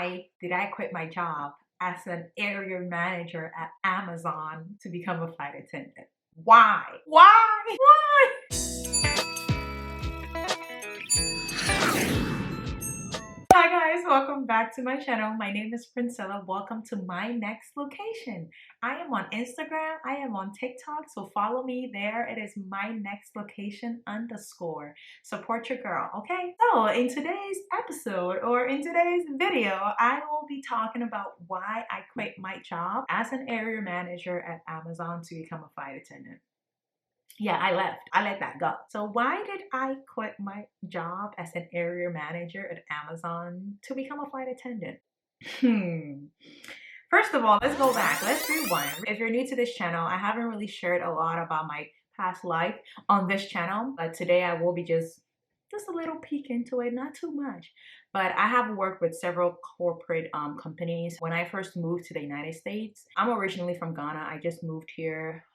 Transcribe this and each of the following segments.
why did I quit my job as an area manager at Amazon to become a flight attendant? Why? Why? Why? Hi guys, welcome back to my channel. My name is Princella. Welcome to my next location. I am on Instagram, I am on TikTok, so follow me there. It is my next location _ support your girl, okay? So in today's episode or in today's video, I will be talking about why I quit my job as an area manager at Amazon to become a flight attendant. Yeah, I left. I let that go. So why did I quit my job as an area manager at Amazon to become a flight attendant? First of all, let's go back. Let's rewind. If you're new to this channel, I haven't really shared a lot about my past life on this channel, but today I will be just a little peek into it, not too much. But I have worked with several corporate companies. When I first moved to the United States, I'm originally from Ghana. I just moved here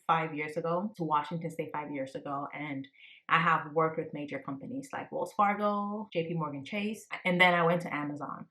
5 years ago to Washington State 5 years ago, and I have worked with major companies like Wells Fargo, JP Morgan Chase, and then I went to Amazon.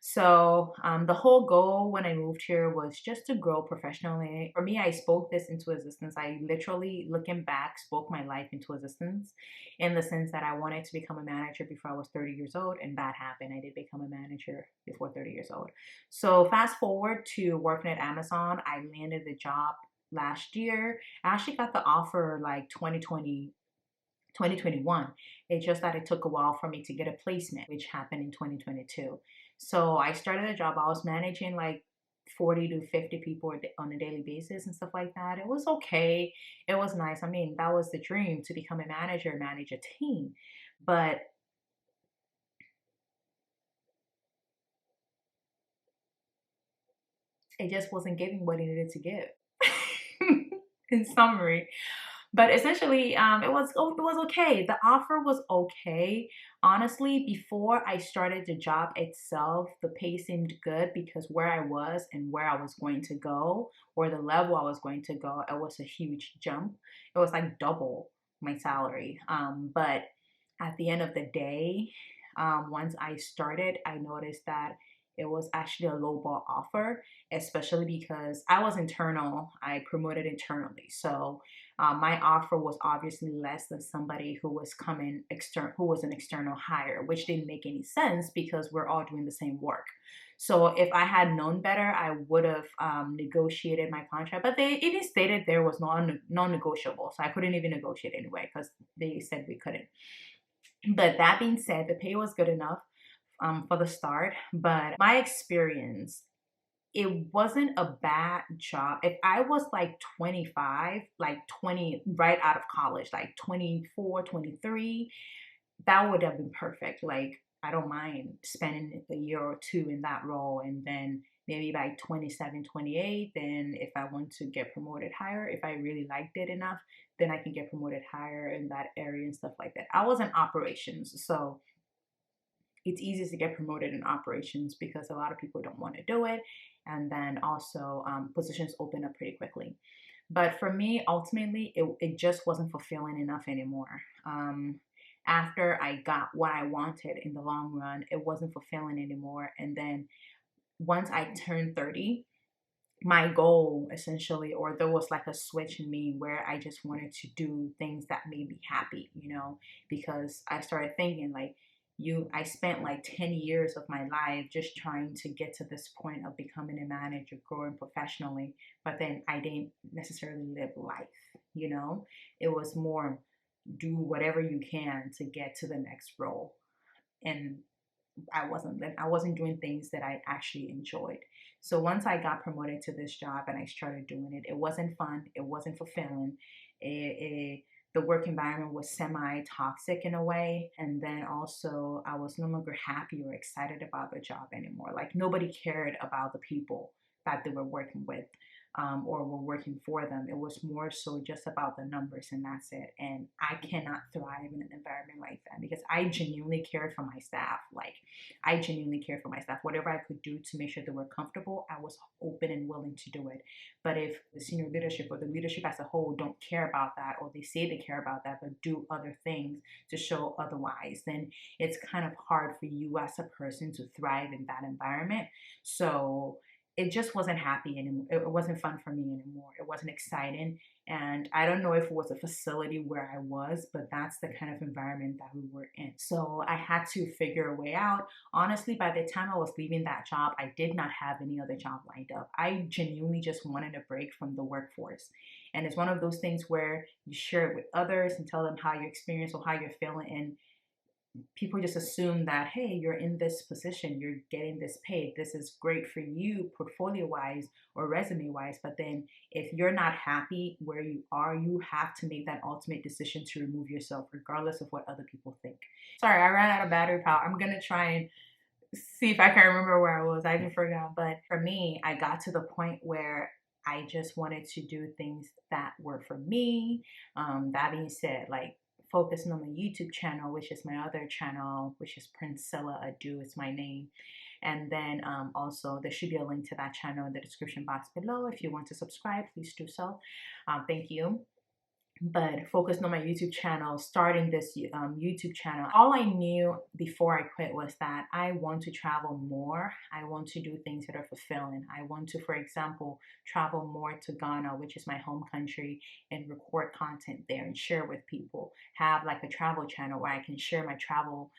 So the whole goal when I moved here was just to grow professionally. For me, I spoke this into existence. I literally, looking back, spoke my life into existence in the sense that I wanted to become a manager before I was 30 years old, and that happened. I did become a manager before 30 years old. So fast forward to working at Amazon, I landed the job last year. I actually got the offer like 2021. It's just that it took a while for me to get a placement, which happened in 2022. So I started a job. I was managing like 40 to 50 people on a daily basis and stuff like that. It was okay. It was nice. I mean, that was the dream, to become a manager, manage a team. But it just wasn't giving what it needed to give. In summary. But essentially, it was okay. The offer was okay. Honestly, before I started the job itself, the pay seemed good because where I was and where I was going to go, or the level I was going to go, it was a huge jump. It was like double my salary. But at the end of the day, once I started, I noticed that it was actually a lowball offer, especially because I was internal. I promoted internally. So my offer was obviously less than somebody who was coming external, who was an external hire, which didn't make any sense because we're all doing the same work. So if I had known better, I would have negotiated my contract. But they even stated there was non-negotiable. So I couldn't even negotiate anyway because they said we couldn't. But that being said, the pay was good enough for the start. But my experience, it wasn't a bad job. If I was like 25, like 20, right out of college, like 24, 23, that would have been perfect. Like, I don't mind spending a year or two in that role. And then maybe by 27, 28, then if I want to get promoted higher, if I really liked it enough, then I can get promoted higher in that area and stuff like that. I was in operations, so it's easy to get promoted in operations because a lot of people don't want to do it. And then also positions open up pretty quickly. But for me, ultimately, it just wasn't fulfilling enough anymore. After I got what I wanted in the long run, it wasn't fulfilling anymore. And then once I turned 30, my goal essentially, or there was like a switch in me where I just wanted to do things that made me happy, because I started thinking like, I spent like 10 years of my life just trying to get to this point of becoming a manager, growing professionally, but then I didn't necessarily live life. It was more do whatever you can to get to the next role. And I wasn't doing things that I actually enjoyed. So once I got promoted to this job and I started doing it, it wasn't fun. It wasn't fulfilling. The work environment was semi-toxic in a way. And then also I was no longer happy or excited about the job anymore. Like nobody cared about the people that they were working with. or were working for them. It was more so just about the numbers, and that's it. And I cannot thrive in an environment like that because I genuinely cared for my staff. Like, I genuinely cared for my staff. Whatever I could do to make sure they were comfortable, I was open and willing to do it. But if the senior leadership or the leadership as a whole don't care about that, or they say they care about that, but do other things to show otherwise, then it's kind of hard for you as a person to thrive in that environment. So it just wasn't happy anymore. It wasn't fun for me anymore. It wasn't exciting. And I don't know if it was a facility where I was, but that's the kind of environment that we were in. So I had to figure a way out. Honestly, by the time I was leaving that job, I did not have any other job lined up. I genuinely just wanted a break from the workforce. And it's one of those things where you share it with others and tell them how you experience or how you're feeling. And people just assume that, hey, you're in this position, you're getting this paid, this is great for you portfolio wise or resume wise. But then if you're not happy where you are, you have to make that ultimate decision to remove yourself regardless of what other people think. Sorry, I ran out of battery power. I'm gonna try and see if I can remember where I was. I even forgot. But for me, I got to the point where I just wanted to do things that were for me. That being said, like, focusing on my YouTube channel, which is my other channel, which is Princella Adu, is my name. And then also there should be a link to that channel in the description box below. If you want to subscribe, please do so. Thank you. But focused on my YouTube channel, starting this YouTube channel, all I knew before I quit was that I want to travel more. I want to do things that are fulfilling. I want to, for example, travel more to Ghana, which is my home country, and record content there and share with people. Have like a travel channel where I can share my travel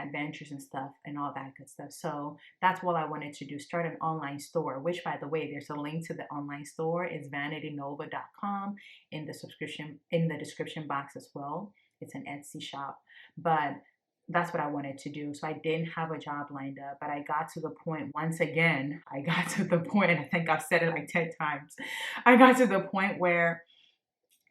adventures and stuff and all that good stuff. So that's what I wanted to do. Start an online store, which, by the way, there's a link to the online store. It's vanitynova.com in the description box as well. It's an Etsy shop. But that's what I wanted to do. So I didn't have a job lined up, but I got to the point, once again, I got to the point, and I think I've said it like 10 times. I got to the point where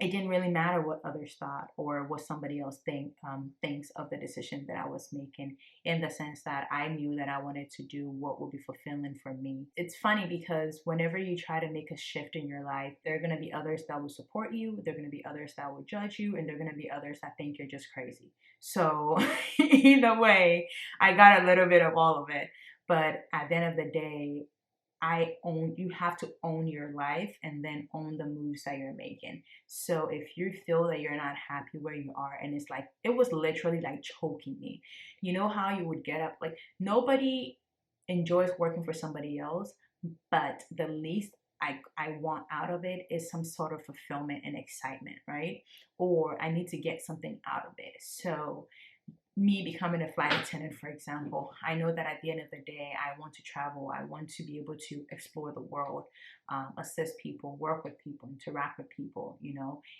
it didn't really matter what others thought or what somebody else thinks of the decision that I was making, in the sense that I knew that I wanted to do what would be fulfilling for me. It's funny because whenever you try to make a shift in your life, there are going to be others that will support you, there are going to be others that will judge you, and there are going to be others that think you're just crazy. So either way, I got a little bit of all of it. But at the end of the day, you have to own your life and then own the moves that you're making. So if you feel that you're not happy where you are, and it's like, it was literally like choking me. You know how you would get up, like, nobody enjoys working for somebody else, but the least I want out of it is some sort of fulfillment and excitement, right? Or I need to get something out of it. So me becoming a flight attendant, for example, I know that at the end of the day, I want to travel. I want to be able to explore the world, assist people, work with people, interact with people,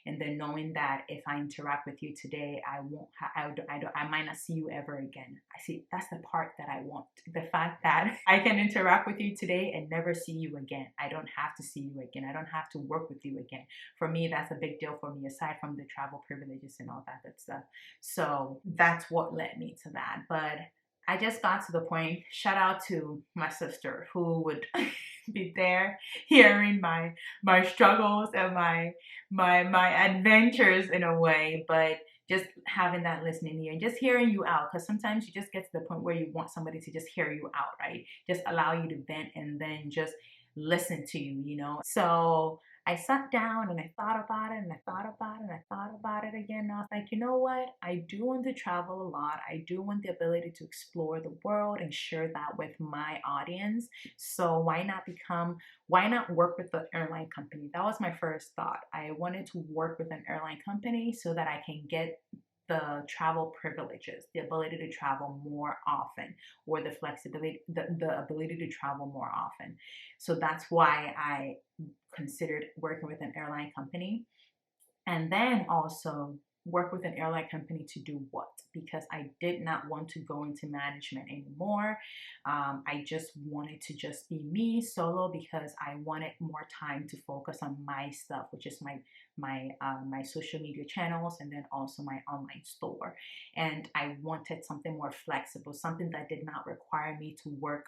and then knowing that if I interact with you today, I won't, I might not see you ever again. I see, that's the part that I want. The fact that I can interact with you today and never see you again. I don't have to see you again. I don't have to work with you again. For me, that's a big deal for me, aside from the travel privileges and all that good stuff. So that's what led me to that. But I just got to the point, shout out to my sister who would be there hearing my struggles and my adventures in a way, but just having that listening ear and just hearing you out, because sometimes you just get to the point where you want somebody to just hear you out, right? Just allow you to vent and then just listen to you. So I sat down and I thought about it and I thought about it and I thought about it again. And I was like, you know what? I do want to travel a lot. I do want the ability to explore the world and share that with my audience. So why not work with the airline company? That was my first thought. I wanted to work with an airline company so that I can get the travel privileges, the ability to travel more often, or the flexibility, the ability to travel more often. So that's why I considered working with an airline company. And then also work with an airline company to do what? Because I did not want to go into management anymore. I just wanted to just be me solo, because I wanted more time to focus on my stuff, which is my social media channels, and then also my online store. And I wanted something more flexible, something that did not require me to work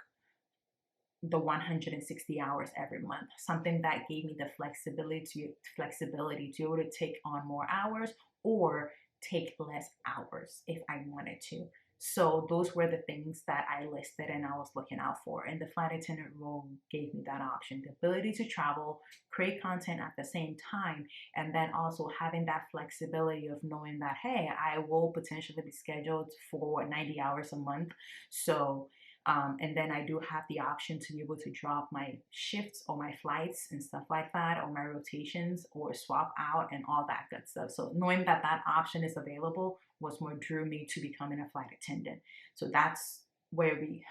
the 160 hours every month, something that gave me the flexibility to be able to take on more hours or take less hours if I wanted to. So those were the things that I listed and I was looking out for. And the flight attendant role gave me that option, the ability to travel, create content at the same time, and then also having that flexibility of knowing that, hey, I will potentially be scheduled for 90 hours a month. So and then I do have the option to be able to drop my shifts or my flights and stuff like that, or my rotations, or swap out and all that good stuff. So knowing that that option is available was what drew me to becoming a flight attendant. So that's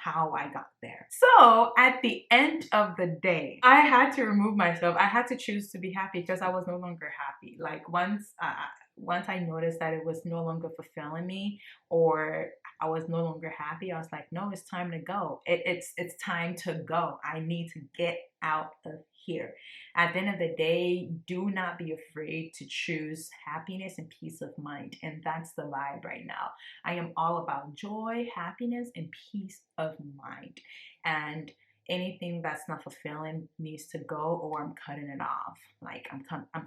how I got there. So at the end of the day, I had to remove myself. I had to choose to be happy because I was no longer happy. Like once I noticed that it was no longer fulfilling me, or I was no longer happy, I was like, no, it's time to go. It's time to go. I need to get out of here. At the end of the day, do not be afraid to choose happiness and peace of mind. And that's the vibe right now. I am all about joy, happiness, and peace of mind. And anything that's not fulfilling needs to go, or I'm cutting it off. Like I'm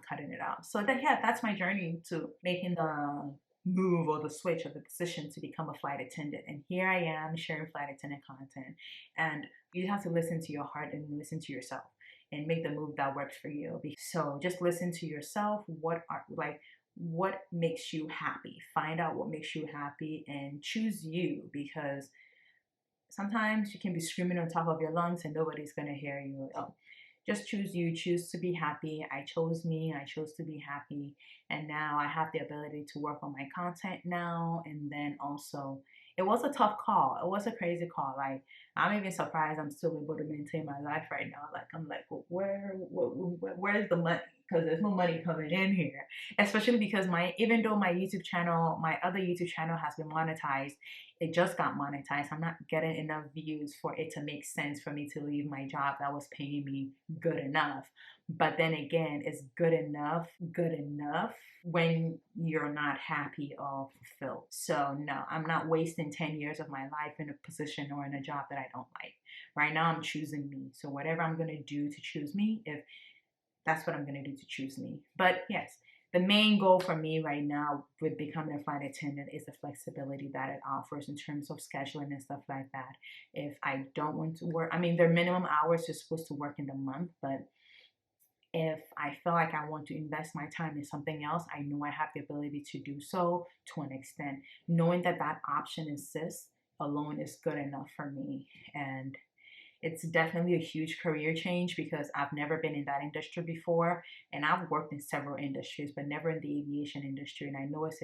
cutting it off. So that's my journey to making the move or the switch or the decision to become a flight attendant. And here I am sharing flight attendant content. And you have to listen to your heart and listen to yourself and make the move that works for you. So just listen to yourself. What makes you happy? Find out what makes you happy and choose you, because sometimes you can be screaming on top of your lungs and nobody's gonna hear you. Just choose you, choose to be happy. I chose me, I chose to be happy. And now I have the ability to work on my content now. And then also, it was a tough call. It was a crazy call. Like, I'm even surprised I'm still able to maintain my life right now. Like, I'm like, well, where's the money? Because there's no money coming in here. Especially because even though my YouTube channel, my other YouTube channel has been monetized, it just got monetized. I'm not getting enough views for it to make sense for me to leave my job that was paying me good enough. But then again, is good enough when you're not happy or fulfilled? So no, I'm not wasting 10 years of my life in a position or in a job that I don't like. Right now, I'm choosing me. So whatever I'm going to do to choose me, if that's what I'm going to do to choose me. But yes, the main goal for me right now with becoming a flight attendant is the flexibility that it offers in terms of scheduling and stuff like that. If I don't want to work, I mean, their minimum hours you're supposed to work in the month, but if I feel like I want to invest my time in something else, I know I have the ability to do so to an extent. Knowing that that option exists alone is good enough for me. And it's definitely a huge career change because I've never been in that industry before, and I've worked in several industries, but never in the aviation industry. And I know it's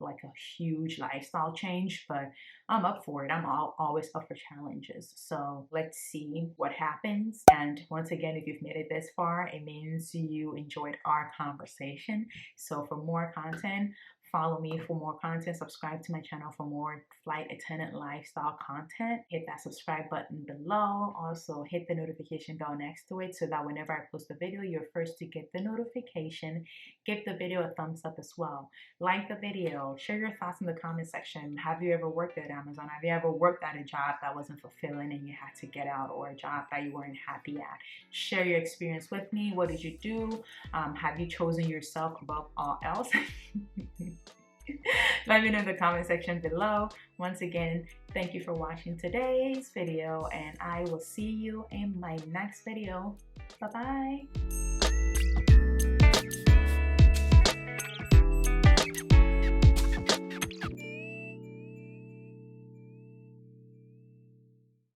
like a huge lifestyle change, but I'm up for it. I'm always up for challenges. So let's see what happens. And once again, if you've made it this far, it means you enjoyed our conversation. So for more content, follow me for more content. Subscribe to my channel for more flight attendant lifestyle content. Hit that subscribe button below. Also hit the notification bell next to it so that whenever I post a video, you're first to get the notification. Give the video a thumbs up as well. Like the video. Share your thoughts in the comment section. Have you ever worked at Amazon? Have you ever worked at a job that wasn't fulfilling and you had to get out, or a job that you weren't happy at? Share your experience with me. What did you do? Have you chosen yourself above all else? Let me know in the comment section below. Once again, thank you for watching today's video, and I will see you in my next video. Bye-bye.